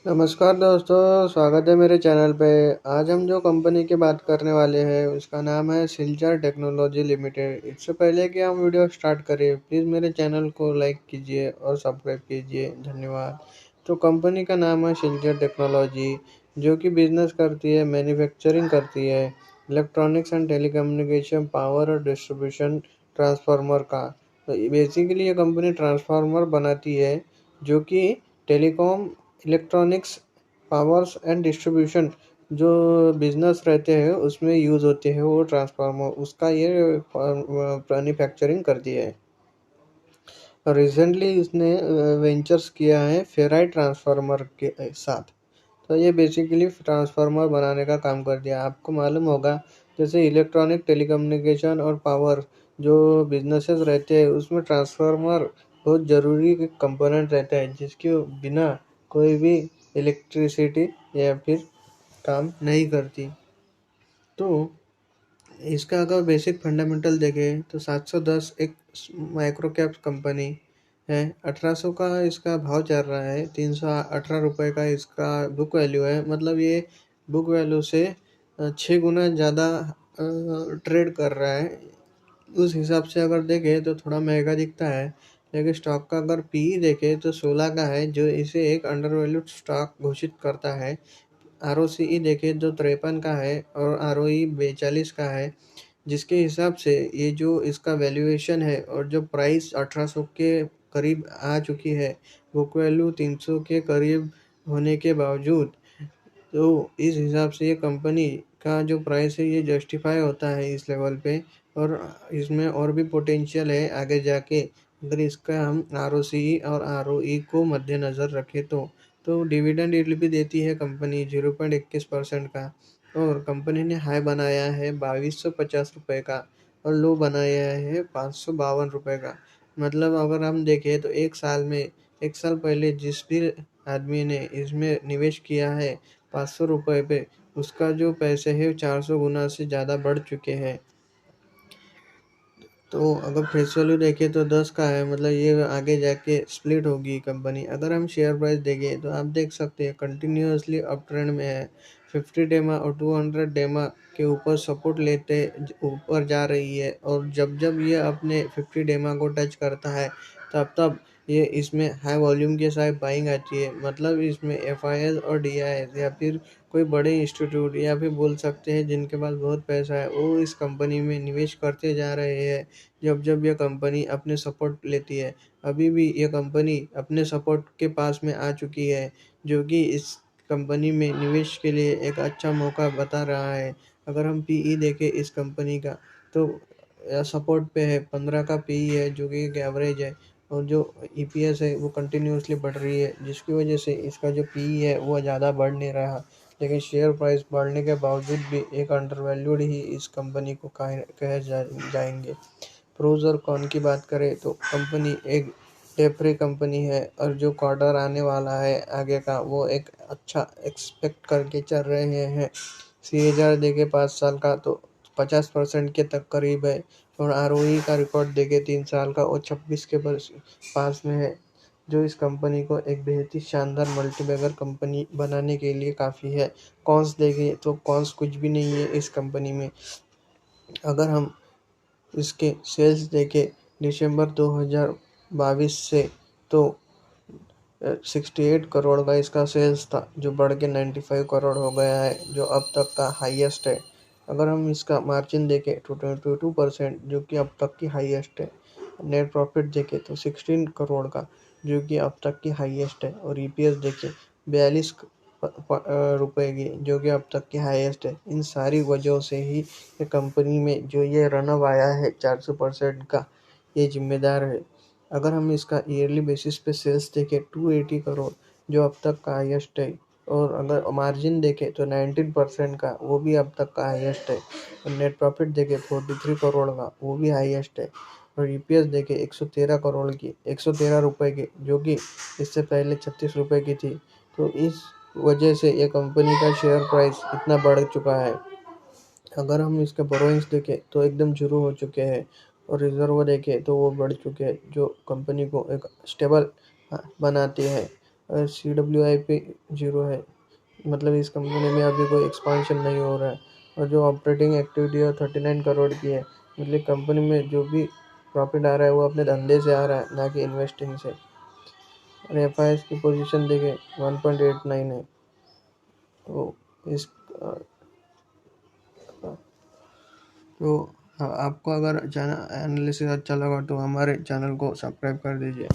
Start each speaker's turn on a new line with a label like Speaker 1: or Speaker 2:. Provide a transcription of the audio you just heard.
Speaker 1: नमस्कार दोस्तों, स्वागत है मेरे चैनल पे। आज हम जो कंपनी की बात करने वाले हैं उसका नाम है सिल्चर टेक्नोलॉजी लिमिटेड। इससे पहले कि हम वीडियो स्टार्ट करें, प्लीज़ मेरे चैनल को लाइक कीजिए और सब्सक्राइब कीजिए, धन्यवाद। तो कंपनी का नाम है सिल्चर टेक्नोलॉजी, जो कि बिजनेस करती है, मैन्युफैक्चरिंग करती है, इलेक्ट्रॉनिक्स एंड टेलीकम्युनिकेशन, पावर और डिस्ट्रीब्यूशन ट्रांसफार्मर का। तो बेसिकली ये कंपनी ट्रांसफार्मर बनाती है, जो कि telecom, electronics, powers and distribution जो बिजनेस रहते हैं उसमें यूज़ होते हैं वो ट्रांसफार्मर, उसका ये मैन्युफैक्चरिंग करती है। रिसेंटली इसने वेंचर्स किया है फेराइट ट्रांसफार्मर के साथ। तो ये बेसिकली ट्रांसफार्मर बनाने का काम कर दिया। आपको मालूम होगा, जैसे इलेक्ट्रॉनिक, टेलीकम्युनिकेशन और पावर जो बिजनेसेस रहते हैं उसमें ट्रांसफार्मर बहुत ज़रूरी कंपोनेंट रहता है, जिसके बिना कोई भी इलेक्ट्रिसिटी या फिर काम नहीं करती। तो इसका अगर बेसिक फंडामेंटल देखें तो 710 एक माइक्रो कैप कंपनी है। 1800 का इसका भाव चल रहा है, 318 रुपये का इसका बुक वैल्यू है। मतलब ये बुक वैल्यू से 6 गुना ज़्यादा ट्रेड कर रहा है। उस हिसाब से अगर देखें तो थोड़ा महंगा दिखता है, लेकिन स्टॉक का अगर पीई देखें तो 16 का है, जो इसे एक अंडर वैल्यूड स्टॉक घोषित करता है। आरओसीई देखें तो 53 का है और आरओई 42 का है, जिसके हिसाब से ये जो इसका वैल्यूएशन है और जो प्राइस 1800 के करीब आ चुकी है, बुक वैल्यू 300 के करीब होने के बावजूद, तो इस हिसाब से ये कंपनी का जो प्राइस है ये जस्टिफाई होता है इस लेवल पे। और इसमें और भी पोटेंशियल है आगे जाके, अगर इसका हम आरओसीई और आरओई को मद्देनज़र रखें तो डिविडेंड यील्ड भी देती है कंपनी 0.21% का। और कंपनी ने हाई बनाया है 2250 रुपये का और लो बनाया है 552 रुपये का। मतलब अगर हम देखें तो एक साल पहले जिस भी आदमी ने इसमें निवेश किया है 500 रुपये पे, उसका जो पैसे है 400 गुना से ज़्यादा बढ़ चुके हैं। तो अगर फेस वैल्यू देखें तो 10 का है, मतलब ये आगे जाके स्प्लिट होगी कंपनी। अगर हम शेयर प्राइस देखें तो आप देख सकते हैं कंटिन्यूअसली अप ट्रेंड में है। 50 डेमा और 200 डेमा के ऊपर सपोर्ट लेते ऊपर जा रही है, और जब जब ये अपने 50 डेमा को टच करता है तब तब ये इसमें हाई वॉल्यूम के साथ बाइंग आती है। मतलब इसमें एफआईएस और डीआईएस या फिर कोई बड़े इंस्टीट्यूट या फिर बोल सकते हैं जिनके पास बहुत पैसा है, वो इस कंपनी में निवेश करते जा रहे हैं जब जब यह कंपनी अपने सपोर्ट लेती है। अभी भी यह कंपनी अपने सपोर्ट के पास में आ चुकी है, जो कि इस कंपनी में निवेश के लिए एक अच्छा मौका बता रहा है। अगर हम पीई देखें इस कंपनी का, तो सपोर्ट पे है, 15 का पीई है, जो कि एक एवरेज है। और जो ईपीएस है वो कंटिन्यूअसली बढ़ रही है, जिसकी वजह से इसका जो पीई है वो ज़्यादा बढ़ नहीं रहा। लेकिन शेयर प्राइस बढ़ने के बावजूद भी एक अंडरवैल्यूड ही इस कंपनी को कहे जाएंगे। प्रोज और कॉन की बात करें तो कंपनी एक डेट फ्री कंपनी है, और जो क्वार्टर आने वाला है आगे का वो एक अच्छा एक्सपेक्ट करके चल रहे हैं। सीएजीआर देखे 5 साल का तो 50% के तक करीब है, और आरओई का रिकॉर्ड देखे 3 साल का वो 26 के पास में है, जो इस कंपनी को एक बेहद ही शानदार मल्टीबैगर कंपनी बनाने के लिए काफ़ी है। कॉन्स देखें तो कॉन्स कुछ भी नहीं है इस कंपनी में। अगर हम इसके सेल्स देखें दिसंबर 2022 से, तो 68 करोड़ का इसका सेल्स था, जो बढ़ के 95 करोड़ हो गया है, जो अब तक का हाईएस्ट है। अगर हम इसका मार्जिन देखें तो 22%, जो कि अब तक की हाईएस्ट है। नेट प्रॉफिट देखें तो 16 करोड़ का, जो कि अब तक की हाईएस्ट है। और ईपीएस देखें 42 रुपए की, जो कि अब तक की हाईएस्ट है। इन सारी वजहों से ही ये कंपनी में जो ये रनअप आया है 400% का, ये जिम्मेदार है। अगर हम इसका ईयरली बेसिस पे सेल्स देखें 280 करोड़, जो अब तक का हाईएस्ट है। और अगर मार्जिन देखें तो 19% का, वो भी अब तक का हाईएस्ट है। और नेट प्रॉफिट देखें 43 करोड़ का, वो भी हाईएस्ट है। और ईपीएस देखें 113 करोड़ की, 113 रुपए की, जो कि इससे पहले 36 रुपए की थी। तो इस वजह से ये कंपनी का शेयर प्राइस इतना बढ़ चुका है। अगर हम इसके बोरोइंग्स देखें तो एकदम शुरू हो चुके हैं, और रिजर्व देखें तो वो बढ़ चुके हैं, जो कंपनी को एक स्टेबल बनाती है। CWIP 0 है, मतलब इस कंपनी में अभी कोई एक्सपांशन नहीं हो रहा है। और जो ऑपरेटिंग एक्टिविटी है 39 करोड़ की है, मतलब कंपनी में जो भी प्रॉफिट आ रहा है वो अपने धंधे से आ रहा है, ना कि इन्वेस्टिंग से। और FIS की पोजीशन देखें 1.89 है। तो इस तो आपको अगर एनालिसिस अच्छा लगा तो हमारे चैनल को सब्सक्राइब कर दीजिए।